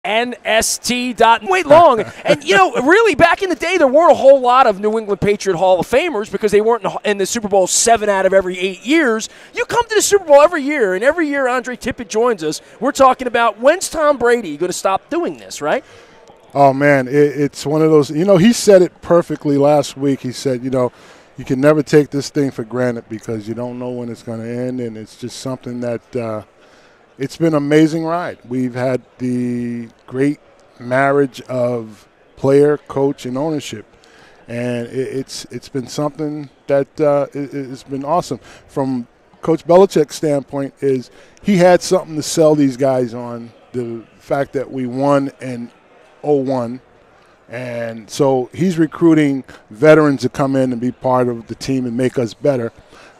WNST. Wait long. And, really back in the day, there weren't a whole lot of New England Patriot Hall of Famers because they weren't in the Super Bowl 7 out of every 8 years. You come to the Super Bowl every year, and every year Andre Tippett joins us. We're talking about when's Tom Brady going to stop doing this, right? Oh, man, it's one of those. He said it perfectly last week. He said, you can never take this thing for granted because you don't know when it's going to end, and it's just something that it's been an amazing ride. We've had the great marriage of player, coach, and ownership, and it's been something that it's been awesome. From Coach Belichick's standpoint is he had something to sell these guys on, the fact that we won in 2001. And so he's recruiting veterans to come in and be part of the team and make us better.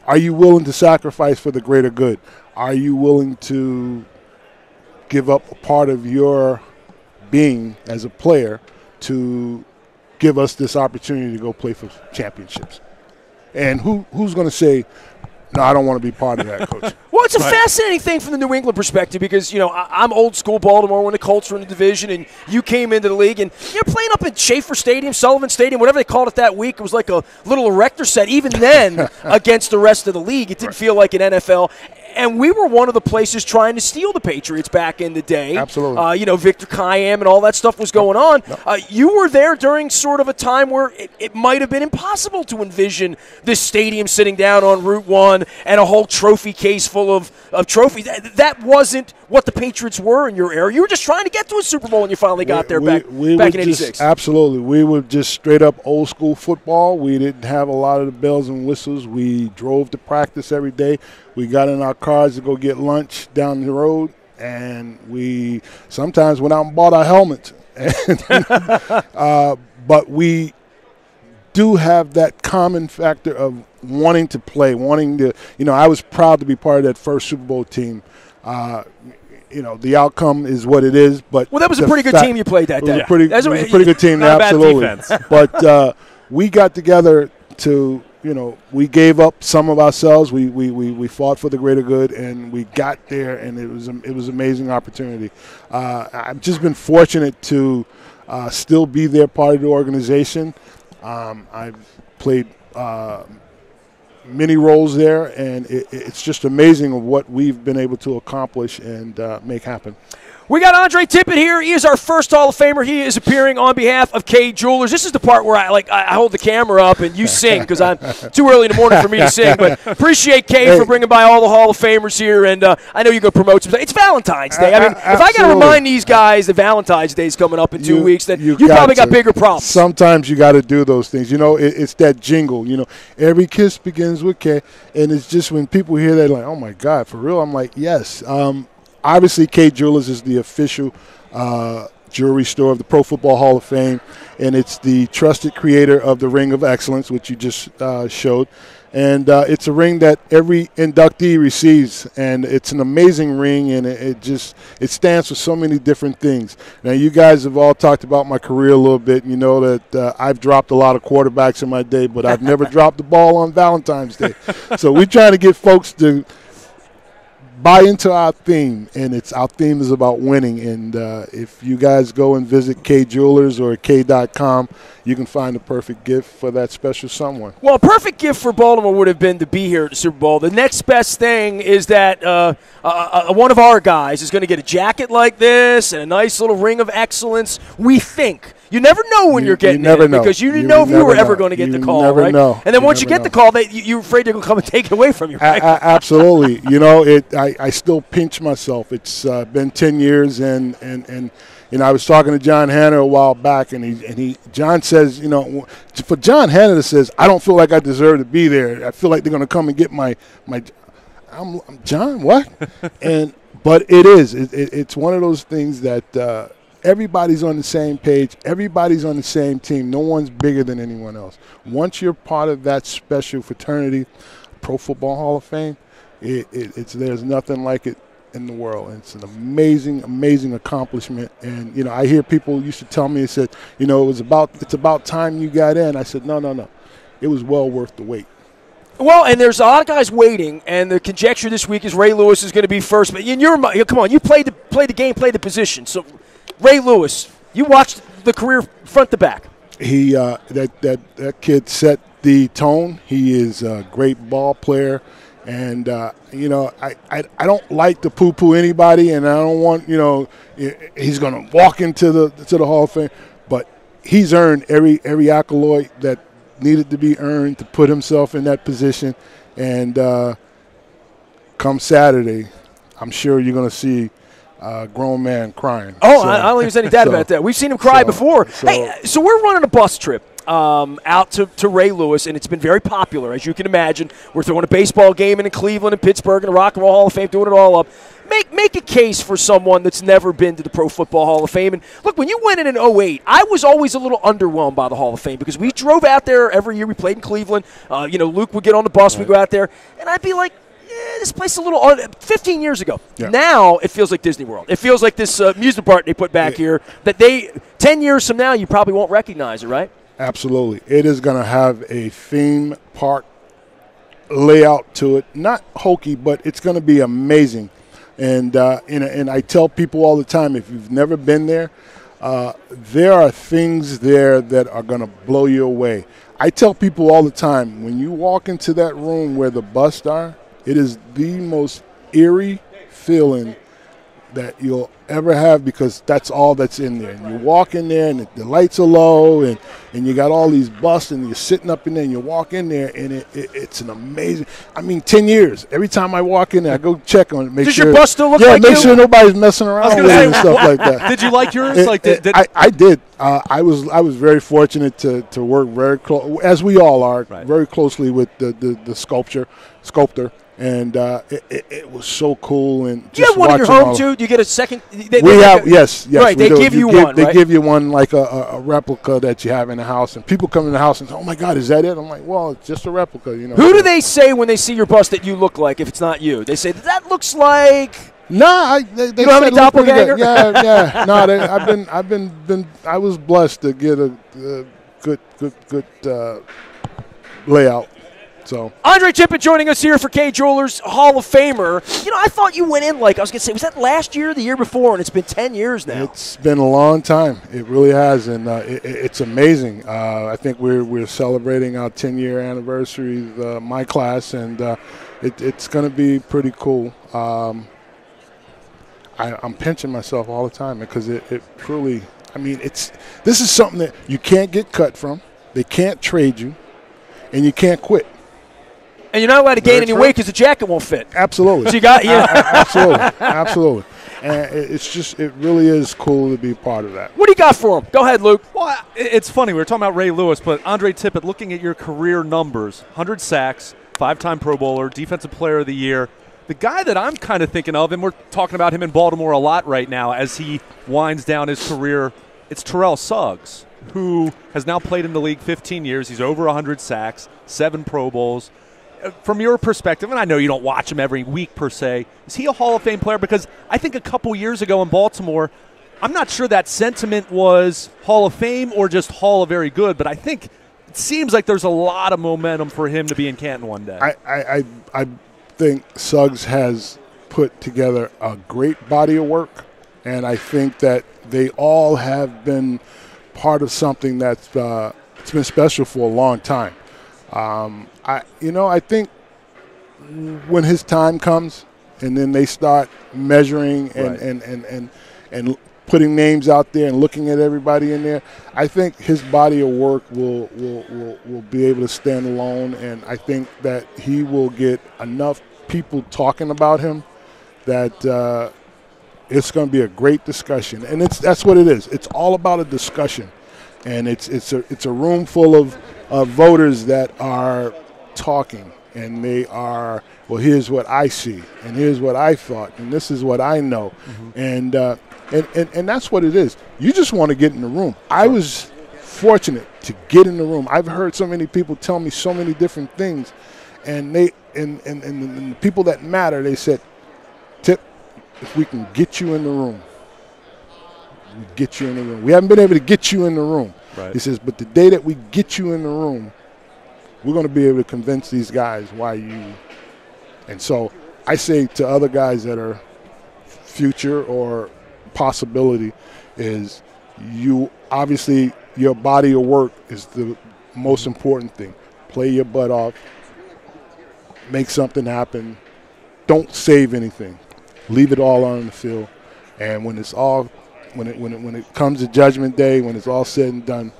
Are you willing to sacrifice for the greater good? Are you willing to give up a part of your being as a player to give us this opportunity to go play for championships? And who's going to say, no, I don't want to be part of that, Coach? Well, it's a fascinating thing from the New England perspective because, I'm old school Baltimore when the Colts were in the division and you came into the league and you're playing up at Schaefer Stadium, Sullivan Stadium, whatever they called it that week. It was like a little erector set. Even then, against the rest of the league, it didn't feel like an NFL. And we were one of the places trying to steal the Patriots back in the day. Absolutely. Victor Kiam and all that stuff was going on. You were there during sort of a time where it might have been impossible to envision this stadium sitting down on Route 1 and a whole trophy case full of trophies. That wasn't what the Patriots were in your era. You were just trying to get to a Super Bowl and you finally got there back in 86. Absolutely. We were just straight up old school football. We didn't have a lot of the bells and whistles. We drove to practice every day. We got in our cars to go get lunch down the road, and we sometimes went out and bought our helmets. But we do have that common factor of wanting to play, wanting to, I was proud to be part of that first Super Bowl team. The outcome is what it is. But that was a pretty good team you played that day. It was a pretty good team, absolutely. But we got together to, we gave up some of ourselves. We fought for the greater good, and we got there, and it was an amazing opportunity. I've just been fortunate to still be there, part of the organization. I've played many roles there, and it's just amazing of what we've been able to accomplish and make happen. We got Andre Tippett here. He is our first Hall of Famer. He is appearing on behalf of Kay Jewelers. This is the part where I hold the camera up and you sing because I'm too early in the morning for me to sing. But appreciate Kay for bringing by all the Hall of Famers here. And I know you're going to promote some. It's Valentine's Day. I mean, if I got to remind these guys that Valentine's Day is coming up in 2 weeks, then you probably got bigger problems. Sometimes you got to do those things. It's that jingle. Every kiss begins with K. And it's just when people hear that, like, oh, my God, for real? I'm like, yes. Obviously, Kay Jewelers is the official jewelry store of the Pro Football Hall of Fame, and it's the trusted creator of the Ring of Excellence, which you just showed. And it's a ring that every inductee receives, and it's an amazing ring, and it stands for so many different things. Now, you guys have all talked about my career a little bit, and you know that I've dropped a lot of quarterbacks in my day, but I've never dropped the ball on Valentine's Day. So we're trying to get folks to buy into our theme, and our theme is about winning. And if you guys go and visit K Jewelers or K.com, you can find the perfect gift for that special someone. Well, a perfect gift for Baltimore would have been to be here at the Super Bowl. The next best thing is that one of our guys is going to get a jacket like this and a nice little Ring of Excellence. We think. You never know when you're getting it because you didn't know if you were ever going to get the call, right? Know. And then once you get the call, you're afraid they're going to come and take it away from you, right? Absolutely. I still pinch myself. It's been 10 years, and I was talking to John Hanna a while back, and John says, for John Hanna that says, I don't feel like I deserve to be there. I feel like they're going to come and get my I'm John, what? But it is. It's one of those things that everybody's on the same page. Everybody's on the same team. No one's bigger than anyone else. Once you're part of that special fraternity, Pro Football Hall of Fame, there's nothing like it in the world. It's an amazing, amazing accomplishment. And I hear people used to tell me, said, it's about time you got in. I said, no. It was well worth the wait. Well, and there's a lot of guys waiting, and the conjecture this week is Ray Lewis is going to be first. But come on, you played the game, played the position. So Ray Lewis, you watched the career front to back. He that kid set the tone. He is a great ball player. And, you know, I don't like to poo-poo anybody, and I don't want, you know, he's going to walk into the Hall of Fame. But he's earned every accolade that needed to be earned to put himself in that position. And come Saturday, I'm sure you're going to see a grown man crying. Oh, so, I don't think there's any doubt about that. We've seen him cry before. Hey, so we're running a bus trip out to Ray Lewis, and it's been very popular, as you can imagine. We're throwing a baseball game in Cleveland and Pittsburgh and the Rock and Roll Hall of Fame, doing it all up. Make a case for someone that's never been to the Pro Football Hall of Fame. And look, when you went in 2008, I was always a little underwhelmed by the Hall of Fame because we drove out there every year. We played in Cleveland. You know, Luke would get on the bus, we'd go out there, and I'd be like, this place is a little 15 years ago. Yeah. Now it feels like Disney World. It feels like this amusement park they put back here that 10 years from now, you probably won't recognize it, right? Absolutely. It is going to have a theme park layout to it. Not hokey, but it's going to be amazing. And I tell people all the time, if you've never been there, there are things there that are going to blow you away. I tell people all the time, when you walk into that room where the busts are, it is the most eerie feeling that you'll ever have because that's all that's in there. And you walk in there and the lights are low and you got all these busts and you're sitting up in there and you walk in there and it's an amazing – I mean, 10 years. Every time I walk in there, I go check on it. Make Does sure, your bust still look like make you? sure nobody's messing around with it and stuff like that. Did you like yours? I did. I was very fortunate to work very close, as we all are, very closely with the sculptor. And it was so cool. And do you have one in your home too? Do you get a second? Yes. Right, they give you one. They give you one like a replica that you have in the house, and people come in the house and say, "Oh my God, is that it?" I'm like, "Well, it's just a replica, you know." Who do they say when they see your bust that you look like? If it's not you, they say that looks like. Nah, they you don't have any doppelganger. Yeah. No, I was blessed to get a good layout. So Andre Tippett joining us here for Kay Jewelers, Hall of Famer. You know, I thought you went in like, I was going to say, was that last year or the year before? And it's been 10 years now. It's been a long time. It really has, and it's amazing. I think we're celebrating our 10-year anniversary, my class, and it's going to be pretty cool. I'm pinching myself all the time because it truly, I mean, this is something that you can't get cut from. They can't trade you, and you can't quit. And you're not allowed to gain any weight because the jacket won't fit. Absolutely. So you got absolutely. And it really is cool to be part of that. What do you got for him? Go ahead, Luke. Well, it's funny. We were talking about Ray Lewis, but Andre Tippett, looking at your career numbers, 100 sacks, 5-time Pro Bowler, Defensive Player of the Year. The guy that I'm kind of thinking of, and we're talking about him in Baltimore a lot right now as he winds down his career, it's Terrell Suggs, who has now played in the league 15 years. He's over 100 sacks, 7 Pro Bowls. From your perspective, and I know you don't watch him every week per se, is he a Hall of Fame player? Because I think a couple years ago in Baltimore, I'm not sure that sentiment was Hall of Fame or just Hall of Very Good, but I think it seems like there's a lot of momentum for him to be in Canton one day. I think Suggs has put together a great body of work, and I think that they all have been part of something that's it's been special for a long time. I think when his time comes and then they start measuring and putting names out there and looking at everybody in there, I think his body of work will be able to stand alone, and I think that he will get enough people talking about him that it's going to be a great discussion. And that's what it is. It's all about a discussion, and it's a room full of voters that are talking, and they are, well, here's what I see, and here's what I thought, and this is what I know, and that's what it is. You just want to get in the room. I was fortunate to get in the room. I've heard so many people tell me so many different things, and the people that matter, they said, Tip, if we can get you in the room, we get you in the room. We haven't been able to get you in the room. Right. He says, but the day that we get you in the room, we're going to be able to convince these guys why you. And so I say to other guys that are future or possibility is you obviously your body of work is the most important thing. Play your butt off. Make something happen. Don't save anything. Leave it all on the field. And when it's all, when it comes to Judgment Day, when it's all said and done,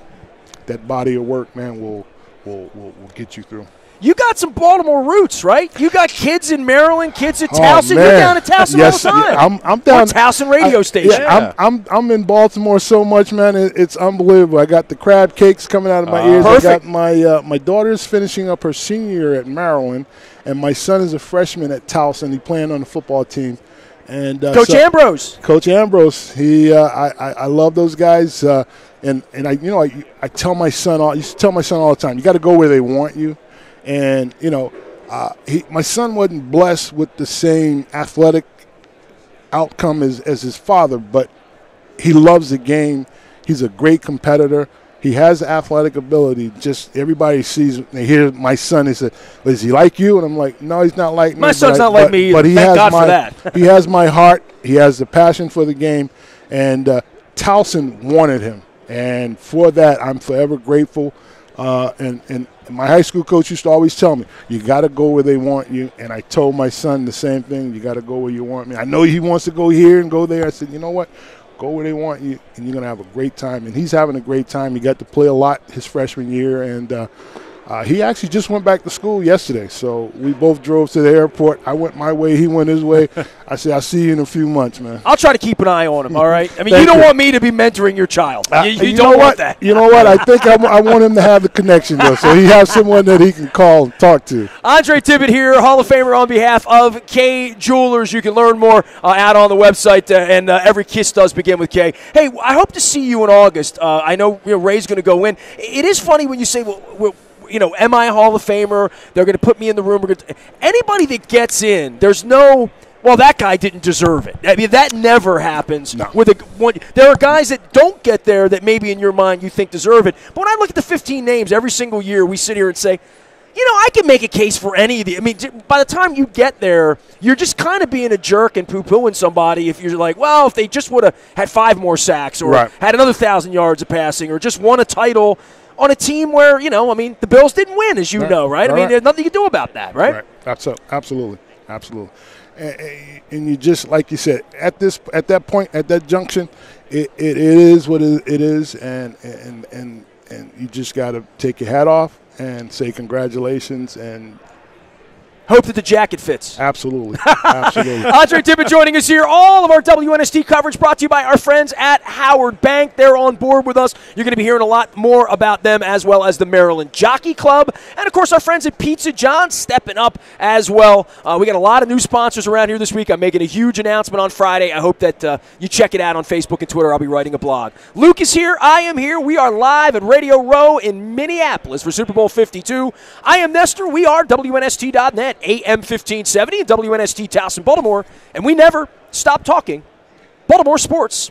that body of work, man, will get you through. You got some Baltimore roots, right? You got kids in Maryland, kids at Towson. Man. You're down at Towson all the time. Yeah, I'm down. Towson radio station. Yeah, I'm in Baltimore so much, man. It's unbelievable. I got the crab cakes coming out of my ears. Perfect. I got my daughter's finishing up her senior year at Maryland, and my son is a freshman at Towson. He's playing on the football team. And Coach Ambrose. Coach Ambrose. I love those guys. And I tell my son I used to tell my son all the time, you got to go where they want you. And, my son wasn't blessed with the same athletic outcome as his father, but he loves the game. He's a great competitor. He has athletic ability. Just everybody sees, they hear my son, they say, is he like you? And I'm like, no, he's not like me. My son's not like me either. But he Thank has God for that. He has my heart. He has the passion for the game. And Towson wanted him. And for that, I'm forever grateful. And my high school coach used to always tell me, you got to go where they want you. And I told my son the same thing. You got to go where you want me. I know he wants to go here and go there. I said, you know what? Go where they want you, and you're going to have a great time. And he's having a great time. He got to play a lot his freshman year, and he actually just went back to school yesterday. So we both drove to the airport. I went my way. He went his way. I said, I'll see you in a few months, man. I'll try to keep an eye on him, all right? I mean, you don't want me to be mentoring your child. You don't want that. You know what? I think I want him to have the connection, though, so he has someone that he can call and talk to. Andre Tippett here, Hall of Famer on behalf of K Jewelers. You can learn more out on the website, and every kiss does begin with K. Hey, I hope to see you in August. I know Ray's going to go in. It is funny when you say, well, am I a Hall of Famer? They're going to put me in the room. Anybody that gets in, there's no, well, that guy didn't deserve it. I mean, that never happens. No. There are guys that don't get there that maybe in your mind you think deserve it. But when I look at the 15 names every single year, we sit here and say, I can make a case for any of the. I mean, by the time you get there, you're just kind of being a jerk and poo-pooing somebody if you're like, well, if they just would have had 5 more sacks or had another 1,000 yards of passing or just won a title on a team where, the Bills didn't win, as you know, right? I mean, there's nothing you can do about that, right? Absolutely. And you just, like you said, at that point, at that junction, it is what it is, and you just got to take your hat off and say congratulations and hope that the jacket fits. Absolutely. Andre Tippett joining us here. All of our WNST coverage brought to you by our friends at Howard Bank. They're on board with us. You're going to be hearing a lot more about them, as well as the Maryland Jockey Club. And, of course, our friends at Pizza John's stepping up as well. We got a lot of new sponsors around here this week. I'm making a huge announcement on Friday. I hope that you check it out on Facebook and Twitter. I'll be writing a blog. Luke is here. I am here. We are live at Radio Row in Minneapolis for Super Bowl 52. I am Nestor. We are WNST.net. AM 1570 and WNST Towson, Baltimore, and we never stop talking Baltimore sports.